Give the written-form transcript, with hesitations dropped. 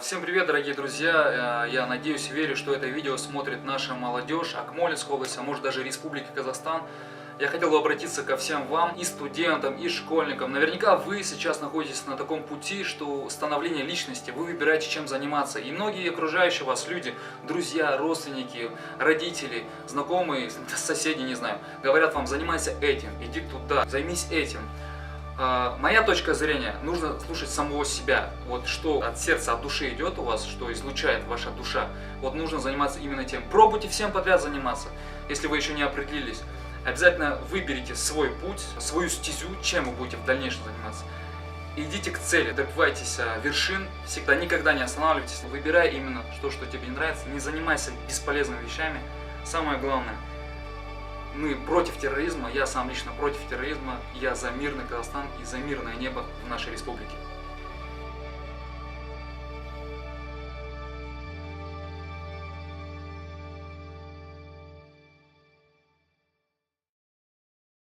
Всем привет, дорогие друзья! Я надеюсь и верю, что это видео смотрит наша молодежь Акмолинской области, а может даже Республики Казахстан. Я хотел бы обратиться ко всем вам, и студентам, и школьникам. Наверняка вы сейчас находитесь на таком пути, что становление личности, вы выбираете, чем заниматься. И многие окружающие вас люди, друзья, родственники, родители, знакомые, соседи, не знаю, говорят вам: занимайся этим, иди туда, займись этим. Моя точка зрения: нужно слушать самого себя. Вот что от сердца, от души идет у вас, что излучает ваша душа. Вот нужно заниматься именно тем. Пробуйте всем подряд заниматься, если вы еще не определились. Обязательно выберите свой путь, свою стезю, чем вы будете в дальнейшем заниматься. Идите к цели, добивайтесь вершин, всегда, никогда не останавливайтесь. Выбирай именно то, что тебе не нравится, не занимайся бесполезными вещами. Самое главное, мы против терроризма, я сам лично против терроризма, я за мирный Казахстан и за мирное небо в нашей республике.